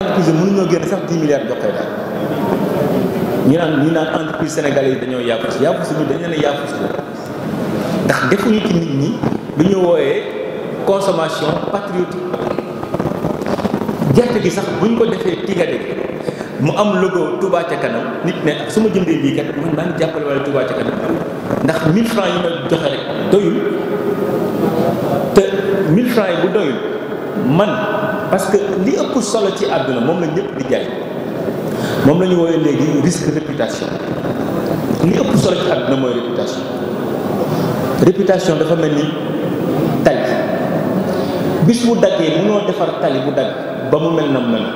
entreprise mënuñoo génn sax 10 milliards jox koy daal ñu naan entreprise sénégalais yi dañoo yaafus ñu dañ leen a yaafus ndax defuñu ci nit ñi lu ñu wooyee consommation patriotique. gerte gi sax buñ ko defee tigade mu am logo Touba ca kanam nit ne su ma jëndee lii kat man maa ngi jàppale wala Touba ca kanam ndax 1000 francs yi ma joxe rek doyul te 1000 francs yi bu doyul man parce que li ëpp solo ci àdduna moom la ñëpp di jaay moom la ñu woowee léegi risque réputation li ëpp solo ci àdduna mooy réputation dafa mel ni tali bis bu daggee mënoo defar tali bu dagg ba mu mel na mel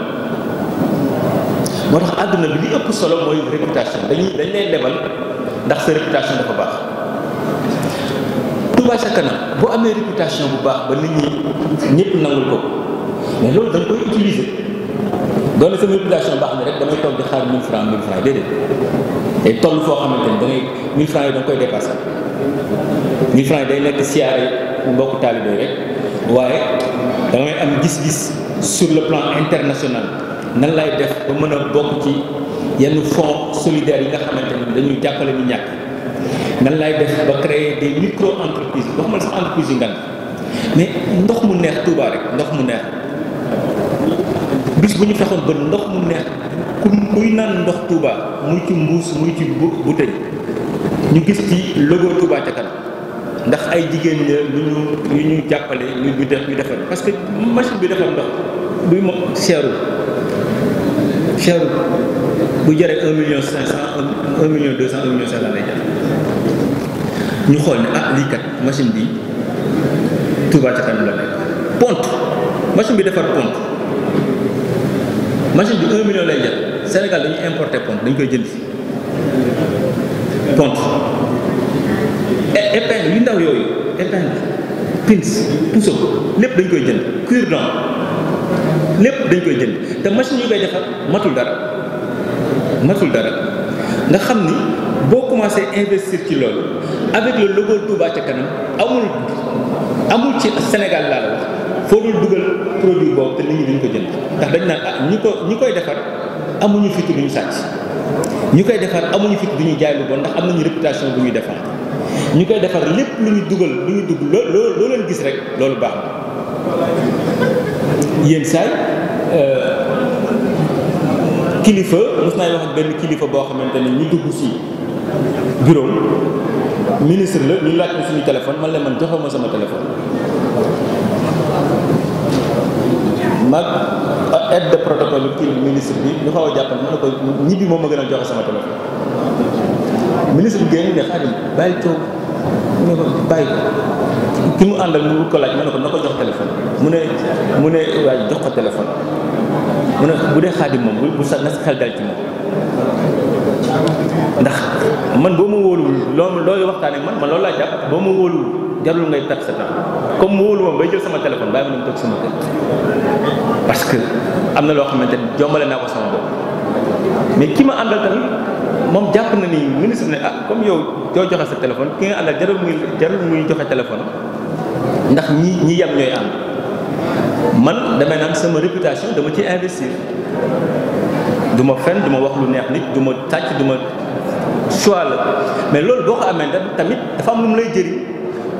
moo tax àdduna bi li ëpp solo mooy réputation dañ lay lebal ndax sa réputation dafa baax. Touba ca kanam boo amee réputation bu baax ba nit ñi ñëpp nangul ko mais loolu da nga koy utiliser doon na sama réputation baax na rek damay toog di xaar 1000 francs déedéet day toll foo xamante ni da ngay 1000 francs yi da nga koy dépassé 1000 francs yi day nekk siyaare mbokku taalibe rek waaye da ngay am gis-gis sur le plan international nan lay def ba mën a bokk ci yenn fonds solidaires yi nga xamante ni dañuy jàppale ñu ñàkk nan lay def ba créer des micro entreprises waxuma la sax entreprise yu ngan mais ndox mu neex Touba rek ndox mu neex bis bu ñu fexoon ba ndox mu neex kuy naan ndox Touba muy ci mbuus muy ci bouteille ñu gis ci logo Touba ca kanam ndax ay jigéen yu ñu jàppale ñu defar parce que machine bi defar ndox buy mo seeru bu jëree 1,5 million 1,2 million 1,5 million lay jar ñu xool ne lii kat machine bi Touba ca kanam la nekk ponte machine bi defar ponte machine bi 1 million lay jar Sénégal dañuy importer ponte dañ koy jënd ponte épingle yu ndaw yooyu épingle pins puso lépp dañ koy jënd cure-dent lépp dañ koy jënd te machine yu koy defar matul dara nga xam ni boo commencé investir ci loolu avec le logo Touba ca kanam amul ci Sénégal laa la wax foo dul dugal produit boobu te nit ñi duñ ko jënd ndax dañ naan ñi koy defar amuñu fit duñu sàcc ñi koy defar amuñu fit duñu jaay lu bon ndax am nañu réputation bu ñuy defar ñu koy defar lépp lu ñu dugg loo leen gis rek loolu baax na yéen saay kilifa mos naa wax ak benn kilifa boo xamante ne ñu dugg si bureau ministre la ñu laaj ko suñu téléphone man la man joxe ma sama téléphone mag aide de protocole kii ministre bi ñu xaw a jàppal ma ne ko ñibbi moom ma gën a joxe sama téléphone ministre bi génn ne Xaadim bàyyi coow mu ne ko bàyyi ko ki mu àndal mu ko laaj ma ne ko na ko jox téléphone mu ne waaye jox ko téléphone mu ne bu dee Xaadim moom bu sa na sa xel dal ci moom ndax man boo ma wóoluwul looy waxtaanee man loolu laa jàpp boo ma wóoluwul jarul ngay perte sa temps comme ma wóolu moom bay jël sama téléphone bàyyi ma dem toog sama kër parce que am na loo xamante ni jombale naa ko sama bopp mais ki ma àndal tamit moom jàpp na ni ministre ne comme yow doo joxe sa téléphone ki nga àndal jarul muy joxe téléphone ndax ñi yem ñooy ànd man damay naan sama réputation dama ci investir du ma fen du ma wax lu neex nit du ma sàcc du ma choix la mais loolu boo ko amee tamit dafa am lu mu lay jëriñ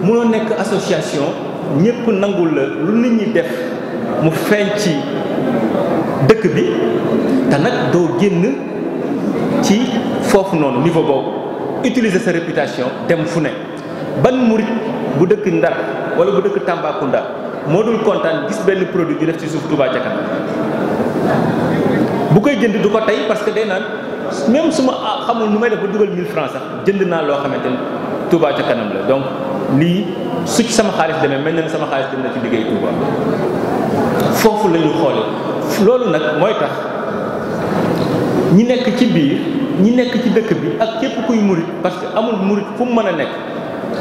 munoo nekk association ñëpp nangul la lu nit ñi def mu feeñ ci dëkk bi te nag doo génn ci foofu noonu niveau boobu utiliser sa réputation dem fu ne ban murit bu dëkk Ndar wala bu dëkk Tambacounda moo dul kontaan gis benn produit bi def ci suuf Touba ca kanam bu koy jënd du ko tey parce que day naan même su ma xamul nu may def ba dugal 1000 francs sax jënd naa loo xamante ni Touba ca kanam la donc lii su ci sama xaalis demee mel na ne sama xaalis dem na ci liggéey Touba foofu la ñu xoolee loolu nag mooy tax ñi nekk ci biir ñi nekk ci dëkk bi ak képp kuy murit parce que amul murit fu mu mën a nekk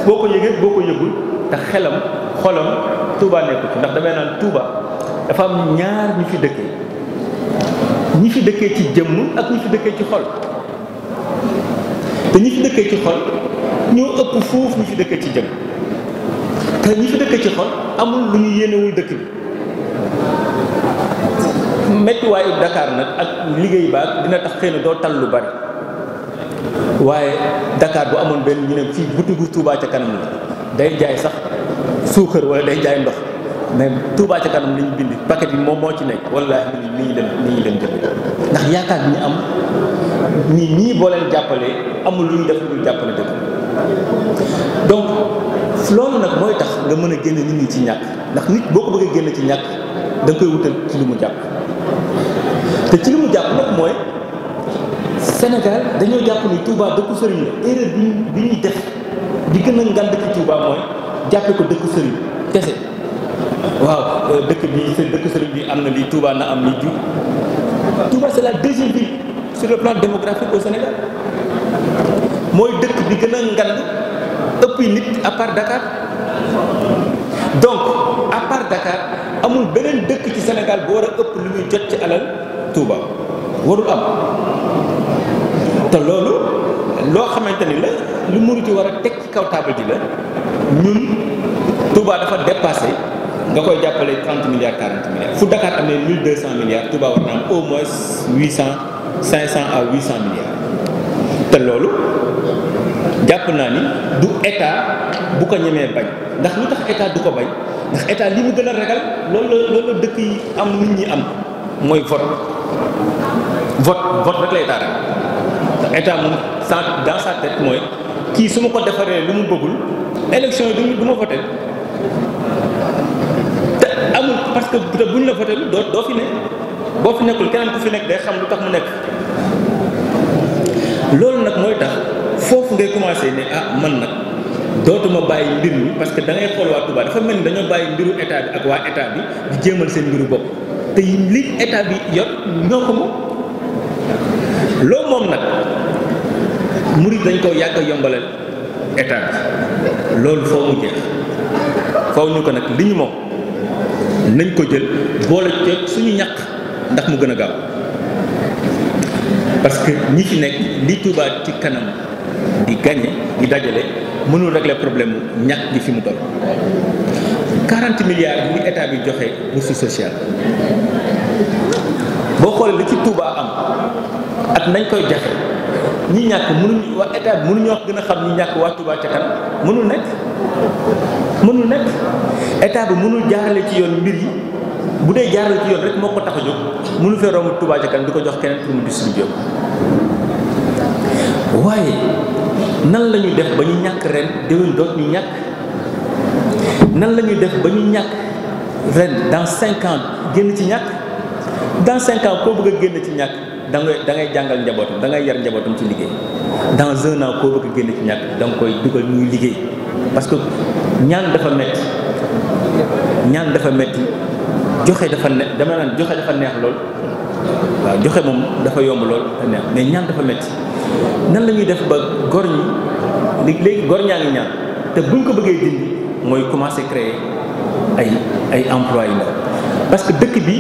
boo ko yëgee boo ko yëgul te xelam xolam Touba nekku ci ndax damay naan Touba dafa am ñaar ñu fi dëkkee ñi fi dëkkee ci jëmm ak ñi fi dëkkee ci xol te ñi fi dëkkee ci xol ñoo ëpp foofu ñi fi dëkkee ci jëmm te ñi fi dëkkee ci xol amul lu ñu yéenewul dëkk bi méttiwaayu Dakar nag ak liggéey baag dina tax xëy na doo tal lu bari waaye Dakar bu amoon benn ñu ne fii butigu Touba ca kanam la day jaay sax suukar wala day jaay ndox mais Touba ca kanam li ñu bind paquet yi moom moo ci nekk wallaahi ni ñuy dem jënd ndax yaakaar bi ñu am ñii boo leen jàppalee amul lu ñu def lu jàppale dëkk donc loolu nag mooy tax nga mën a génn nit ñi ci ñàkk ndax nit boo ko bëggee génn ci ñàkk da nga koy wutal ci lu mu jàpp te ci lu mu jàpp nag mooy Sénégal dañoo jàpp ni Touba dëkku sëriñ la erreur bi ñuy def di gën a ngand ci Touba mooy jàppe ko dëkku sëriñ kese waaw dëkk sëriñ bi am na lii Touba na am lii Touba c'est la deuxième ville sur le plan démographique au Sénégal mooy dëkk bi gën a ngand ëpp nit à part Dakar donc à part Dakar amul beneen dëkk ci Sénégal bu war a ëpp lu muy jot ci alal Touba warul am te loolu loo xamante ni la lu murit yi war a teg ci kaw table ji la ñun Touba dafa dépassé nga koy jàppale 30 milliards 40 milliards fu Dakar am ne 1200 milliards Touba war na am au moins 500 à 800 milliards te loolu jàpp naa ni du état bu ko ñemee bañ ndax lu tax état du ko bañ ndax état li mu gën a ragal loolu la dëkk yi am nit ñi am mooy vote rek la état rek ndax état moom dans sa tête mooy kii su ma ko defaree lu mu bëggul élection yi du ma voté te amul parce que bu ñu la voté doo fi ne boo fi nekkul keneen ku fi nekk day xam lu tax mu nekk loolu nag mooy tax foofu ngay commencé ne man nag dootuma bàyyi mbir mi parce que da ngay xool waa Touba dafa mel ni dañoo bàyyi mbiru état bi ak waa état bi di jéemal seen mbiru bopp te li état bi yor ñoo ko moom loolu moom nag murid dañ ko yàgg a yombalal état bi loolu foo mu jeex faw ñu ko nag li ñu moom nañ ko jël boole ceeb suñu ñàkk ndax mu gën a gaaw parce que ñi fi nekk li Touba ci kanam di gagné di dajale mënul régler problème mu ñàkk gi fi mu toll 40 milliards li état bi joxe bourse sociale boo xoolee li ci Touba am ak nañ koy jafe ñi ñàkk mënuñu waa état bi mënuñoo gën a xam ñi ñàkk waa Touba ca kanam mënul nekk état bi mënul jaarale ci yoon mbir yi bu dee jaarale ci yoon rek moo ko tax a jóg mënu fee romb Touba ca kanam di ko jox keneen pour mu distribuer waaye nan la ñuy def ba ñu ñàkk ren déwén doot ñu ñàkk nan la ñuy def ba ñu ñàkk ren dans 5 ans génn ci ñàkk dans 5 ans koo bëgg a génn ci ñàkk da ngay jàngal njabootam da ngay yar njabootam ci liggéey dans 1 an koo bëgg a génn ci ñàkk da nga koy dugal ñuy liggéey parce que ñaan dafa metti joxe dafa dama naan joxe dafa neex lool waaw joxe moom dafa yomb lool te neex mais ñaan dafa metti nan la ñuy def ba gor ñi léegi gor ñaa ngi ñaan te buñ ko bëggee dindi mooy commencer créer ay emploi yi ndaw parce que dëkk bi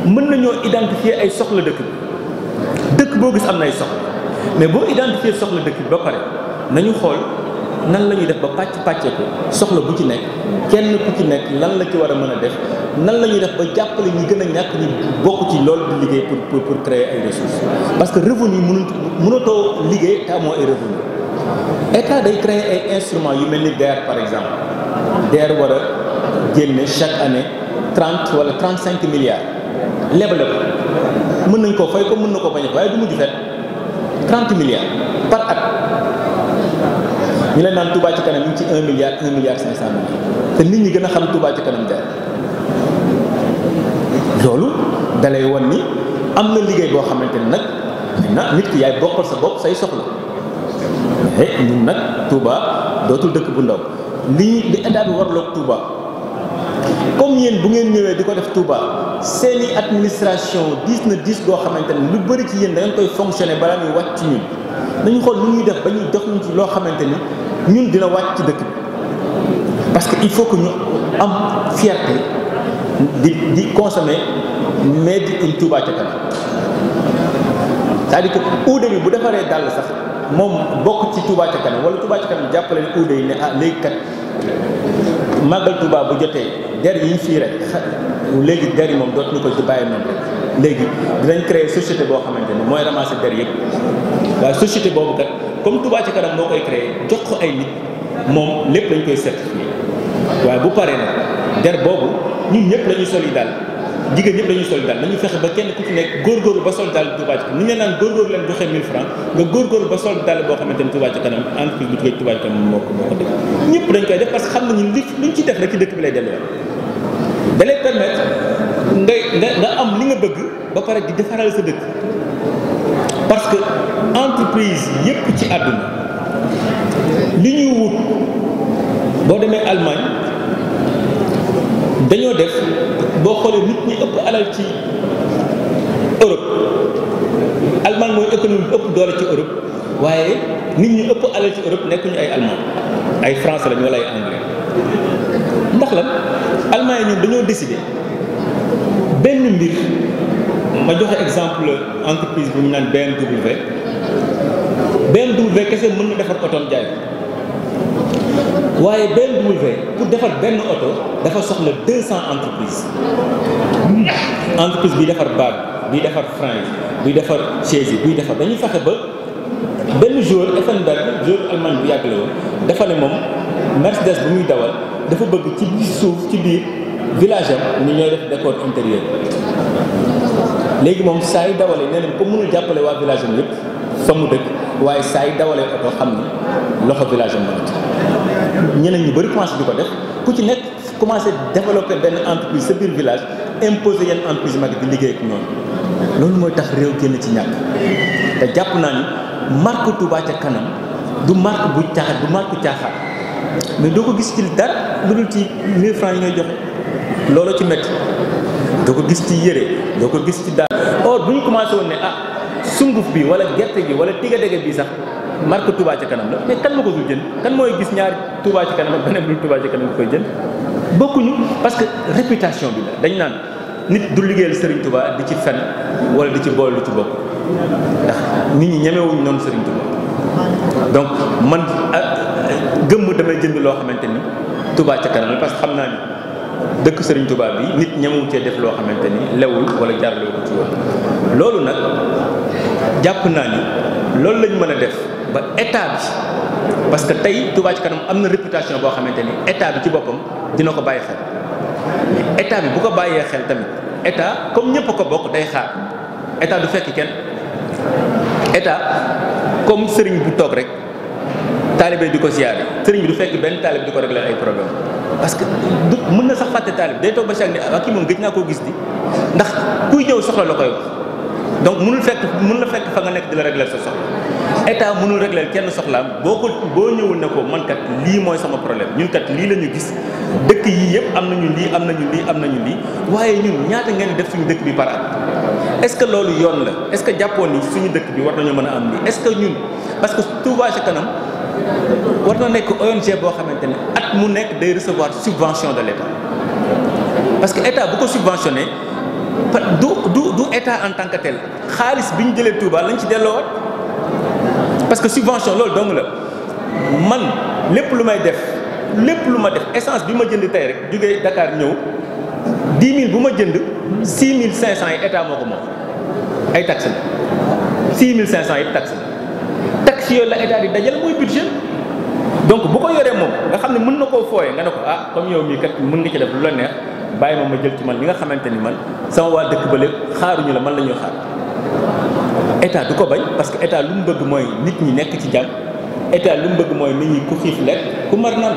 mën nañoo identifier ay soxla dëkk boo gis am na ay soxla mais boo identifier soxla dëkk bi ba pare nañu xool nan la ñuy def ba pàccee ko soxla bu ci nekk kenn ku ci nekk lan la ci war a mën a def nan la ñuy def ba jàppale ñi gën a ñàkk ñi bokk ci loolu di liggéey pour créer ay ressources parce que revenu mënatoo liggéey te amoo ay revenu état day créer ay instruments yu mel ni DER par exemple DER war a génne chaque année 30 wala 35 milliards lebale ko mën nañ koo fay ko mën na koo bañ a waaye du mujj fet 30 milliards par at ñu leen naan Touba ci kanam ñu ngi ci 1 milliard 500 millions te nit ñi gën a xam Touba ci kanam DER loolu dalay won ni am na liggéey boo xamante ni nag maintenant nit ki yaay bokkal sa bopp say soxla mais ñun nag Touba dootul dëkk bu ndaw li état bi warloog Touba comme yéen bu ngeen ñëwee di ko def Touba seeni administration diis na diis goo xamante ni lu bëri ci yéen da ngeen koy fonctionner balaa ñuy wàcc ci ñun dañu xool lu ñuy def ba ñuy jox ñu ci loo xamante ni ñun dina wàcc ci dëkk bi parce que il faut que ñu am fierté di consommer made in Touba ca kanam c'est-à-dire que uude bi bu defaree dàll sax moom bokk ci Touba ca kanam wala Touba ca kanam jàppale ne uude yi ne léegi kat màggal Touba bu jotee der yi ñu fii rek léegi der yi moom dootuñu ko ci bàyyi noonu rek léegi dinañ créer société boo xamante ni mooy ramasser der yëpp waaye société boobu kat comme Touba Ca Kanam moo koy créer jox ko ay nit moom lépp lañ koy certifié waaye bu paree nag der boobu ñun ñëpp la ñuy soli daal jigéen ñëpp la ñuy soli daal nañu fexe ba kenn ku ci nekk góorgóorlu ba sol daal Touba Ca Kanam ni ñu naan góorgóorlu leen joxe 1000 francs nga góorgóorlu ba sol daal boo xamante ni Touba Ca Kanam entreprise bu tuddee Touba Ca Kanam moo ko def ñëpp dañ koy def parce que xam nañu luñ ci def rek ci dëkk bi lay delluwaat da lay permettre nga am li nga bëgg ba pare di defaral sa dëkk parce que entreprise yëpp ci àdduna li ñuy wut boo demee Allemagne dañoo def boo xoolee nit ñi ëpp alal ci Europe Allemagne mooy économie bi ëpp doole ci Europe waaye nit ñi ëpp alal ci Europe nekkuñu ay allemand ay français lañu wala ay anglais ndax lan Allemagne ñun dañoo décider benn mbir ma joxe exemple entreprise bu ñu naan BMW kese mën na defar oto jaay waaye BMW pour defar benn oto dafa soxla 200 entreprises entreprise biy defar baag biy defar frein biy defar chaise biy defar dañuy fexe ba benn joueur Effenberg joueur allemand bu yàgg la woon dafa ne moom Mercedes bu muy dawal dafa bëgg ci biir suuf ci biir village am ni ñooy def décor intérieur léegi moom saa yi dawalee nee nañ ko mënul jàppale waa village am yëpp fa mu dëkk waaye saa yi dawalee oto xam ni loxo village am la ñeneen ñu bëri commencé di ko def ku ci nekk commencé développer benn entreprise sa biir village imposer yenn entreprise mag di liggéey ak ñoom loolu mooy tax réew génn ci ñàkk te jàpp naa ni marque Touba Ca Kanam du marque bu caaxaan du marque caaxaan mais doo ko gis ci dara lu dul ci 1000 francs yi ngay joxe loolu ci métti doo ko gis ci yére doo ko gis ci dara or bu ñu commencé woon ne sunguf bi wala gerte gi wala tigadege bi sax marque Touba Ca Kanam la mais kan ma ko dul jënd kan mooy gis ñaari Touba Ca Kanam ak beneen bu Touba Ca Kanam koy jënd bokkuñu parce que réputation bi la dañ naan nit du liggéeyal Serigne Touba di ci fen wala di ci boole lu ci bokk ndax nit ñi ñemewuñ noonu Serigne Touba donc man gëmm damay jënd loo xamante ni Touba Ca Kanam la parce que xam naa ni dëkk Serigne Touba bi nit ñemewu cee def loo xamante ni lewul wala jaarale ko ci yoon loolu nag jàpp naa ni loolu lañ mën a def ba état bi parce que tey Touba Ca Kanam am na réputation boo xamante ni état bi ci boppam dina ko bàyyi xel mais état bi bu ko bàyyee xel tamit état comme ñëpp a ko bokk day xaar état du fekk kenn état comme sëriñ bu toog rek taalibe di ko siyaare sëriñ bi du fekk benn taalibe di ko régler ay problème parce que du mën na sax fàtte taalibe day toog ba chaque ni waa kii moom gëj naa koo gis di ndax kuy ñëw soxla la koy wax donc mën la fekk fa nga nekk di la régler sa soxla état mënul régler kenn soxlaam boo ñëwul ne ko man kat lii mooy sama problème ñun kat lii la ñu gis dëkk yii yëpp am nañu lii waaye ñun ñaata ngeen def suñu dëkk bi par at est-ce que loolu yoon la est-ce que jàppoon ni suñu dëkk bi war nañoo mën a am lii est-ce que ñun parce que Touba Ca Kanam war na nekk ONG boo xamante ne at mu nekk day recevoir subvention de l'État parce que état bu ko subventionné du état en tant que tel xaalis bi ñu jëlee Touba lañ ci delloowaat parce que subvention loolu dong la man lépp lu may def essence bi ma jënd tey rek jógee Dakar ñëw 10 000 bu ma jënd 6 500 yi état moo ko moom ay taxes la 6 500 yi taxes yooyu la état di dajale mooy budget donc bu ko yoree moom nga xam ne mën na koo fooyee nga ne ko comme yow mii kat mën nga ci def lu la neex bàyyi ma jël ci man li nga xamante ni man sama waa dëkk ba lépp xaaruñu la man la ñuy xaar état du ko bañ parce que état lu mu bëgg mooy nit ñi nekk ci jàmm état lu mu bëgg mooy nit ñi ku xiif lekk ku mar naan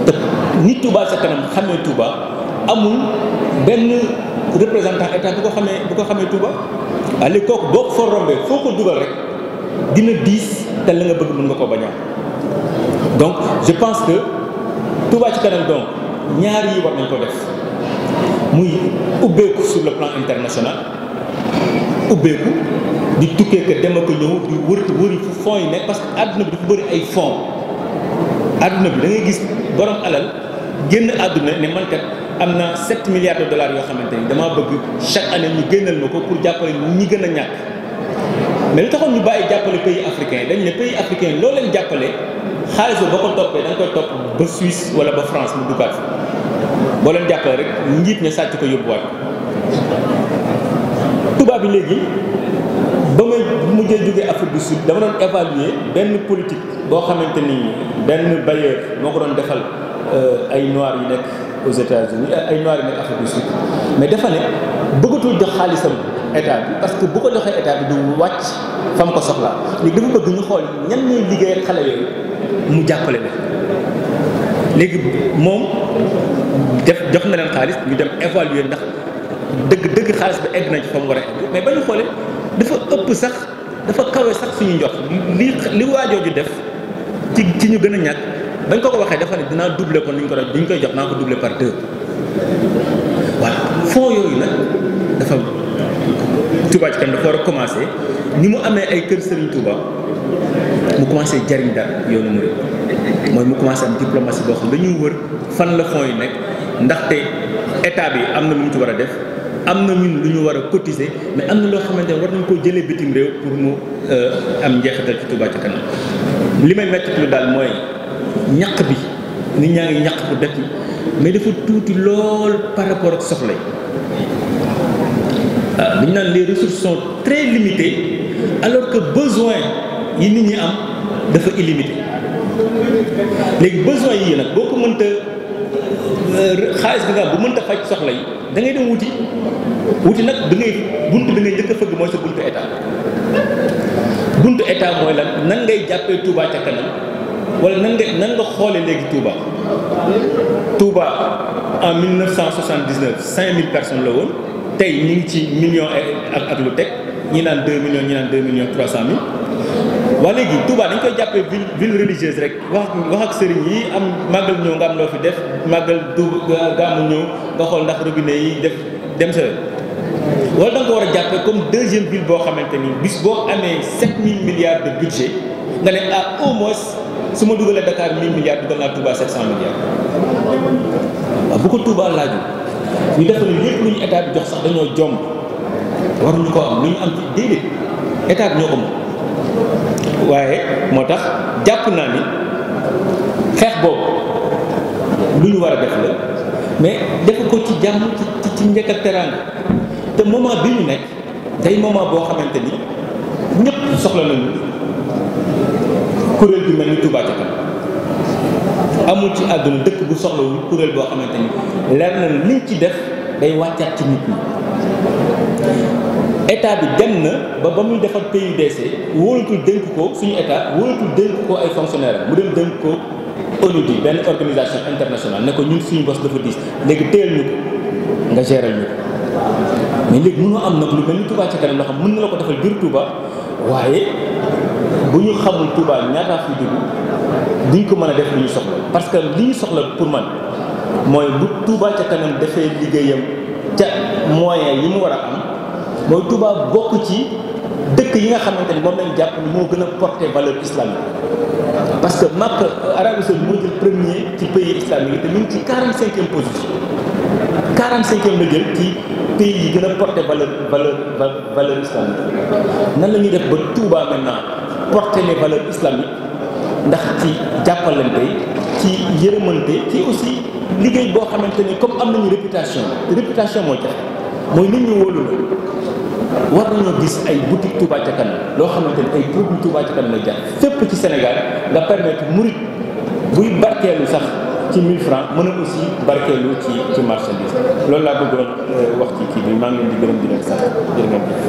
te nit Touba Ca Kanam xamee Touba amul benn représentant état bu ko xamee Touba léegi kooku boo ko fa rombee foo ko dugal rek dina diis te la nga bëgg mën nga ko bañ a donc je pense que Touba Ca Kanam donc ñaar yi war nañ ko def muy ubbeeku sur le plan international ubbeeku di tukkee que dem ak ñëw di wëri fu fonds yi nekk parce que àdduna bi dafa bëri ay fonds àdduna bi da ngay gis borom alal génn àdduna ne man kat am na 7 milliards de dollars yoo xamante ni damaa bëgg chaque année ñu génnal ma ko pour jàppale ñi gën a ñàkk mais lu taxoon ñu bàyyi jàppale pays africain dañ ne pays africain loo leen jàppale xaalis ba ko toppee da nga koy topp ba Suisse wala ba France mu duggaat fi boo leen jàppale rek njiit ña sàcc ko yóbbuwaat tubaab bi léegi ba may mujjee jógee Afrique du Sud dama doon évaluer benn politique boo xamante ni benn bailleur moo ko doon defal ay noirs yi nekk aux États-Unis ay noirs yi nekk Afrique du Sud mais dafa ne bëggatul jox xaalisam état bi parce que bu ko joxee état bi du wàcc fam ko soxlaa léegi dafa bëgg ñu xool ñan ñooy liggéey ak xale yooyu mu jàppale leen léegi moom jox na leen xaalis ñu dem évaluer ndax dëgg xaalis bi egg nañ ci fa mu war a egg mais ba ñu xoolee dafa ëpp sax dafa kawe sax suñu njort li waajooju def ci ñu gën a ñàkk bañ ko waxee dafa ne dinaa doubler kon li ñu ko def bi ñu koy jox naa ko doubler par 2 voilà fonds yooyu nag dafa Touba Ca Kanam dafa war a commencé ni mu amee ay kër Serigne Touba mu commencé jariñ dara yoonu murid mooy mu commencé am diplomatie boo xam dañuy wër fan la fonds yi nekk ndaxte état bi am na lu mu ci war a def am na ñun lu ñu war a cotiser mais am na loo xamante ne war nañ koo jëlee bitim réew pour mu am njeexital ci Touba Ca Kanam li may metti lu daal mooy ñaq bi nit ñaa ngi ñaq pour dëkk mais dafa tuuti lool par rapport ak soxla yi dañu naan les ressources sont très limitées alors que besoin yi nit ñi am dafa illimité léegi besoin yi nag boo ko mënta xaalis bi nga am bu mënta faj soxla yi da ngay dem wuti nag da ngay buntu bi ngay njëkk a fëgg mooy sa buntu état mooy lan nan ngay jàppee Touba Ca Kanam wala nan nga xoolee léegi Touba en 1979 5000 personnes la woon tey ñu ngi ci million ak lu teg ñi naan 2 millions ñi naan 2 millions 300 mille waa léegi Touba dañ koy jàppee ville religieuse rek wax ak sëriñ yi am màggal ñëw nga am loo fi def màggal gàmmu ñëw nga xool ndax robinet yi def dem sa wala da nga ko war a jàppee comme deuxième ville boo xamante ni bis boo amee 7000 milliards de budget nga ne au moins su ma dugalee Dakar 1000 milliards dugal naa Touba 700 milliards waaw bu ko Touba laaju ñu defal lépp lu ñu état bi jox sax dañoo jomb waruñu ko am lu ñu am ci déedéet état bi ñoo ko moom waaye moo tax jàpp naa ni xeex boobu lu ñu war a def la mais def ko ci jàmm ci njëkk ak teraanga te moment bi ñu nekk day moment boo xamante ni ñëpp soxla nañu kuréel bi mel ni Touba Ca Kanam amul ci àdduna dëkk bu soxlawul kuréel boo xamante ni leer na liñ ci def day wàccaat ci nit ñi état bi dem na ba muy defar PUDC wóolatul dénk ko suñu état wóolatul dénk ko ay fonctionnaires mu dem dénk ko ONU bi benn organisation internationale ne ko ñun suñu bos dafa diis léegi téyel ñu ko nga géral ñu ko mais léegi mënoo am nag lu mel ni Touba Ca Kanam loo xam mën na la ko defal biir Touba waaye bu ñu xamul Touba ñaataa fi dugg duñ ko mën a def lu ñu soxla parce que li ñu soxla pour man mooy bu Touba Ca Kanam defee liggéeyam ca moyen yi mu war a am mooy Touba bokk ci dëkk yi nga xamante ni moom lañ jàpp ni moo gën a porter valeur islamique parce que Makka Arabie Saoudite moo jël premier ci pays islamique te ñu ngi ci 45e position 45e la jël ci pays yi gën a porter valeur islamique nan la ñuy def ba Touba maintenant porter les valeurs islamiques ndax ci jàppalante ci yërëmante ci aussi liggéey boo xamante ni comme am nañu réputation moo jafe mooy nit ñu wóolu la war nañoo gis ay boutique Touba Ca Kanam loo xamante ni ay produits Touba Ca Kanam la jar fépp ci Sénégal nga permettre murit buy barkeelu sax ci 1000 francs mën a aussi barkeelu ci marchandise loolu laa bëggoon wax ci kii bi maa ngi leen di gërëm di leen sant jërë ngeen jëf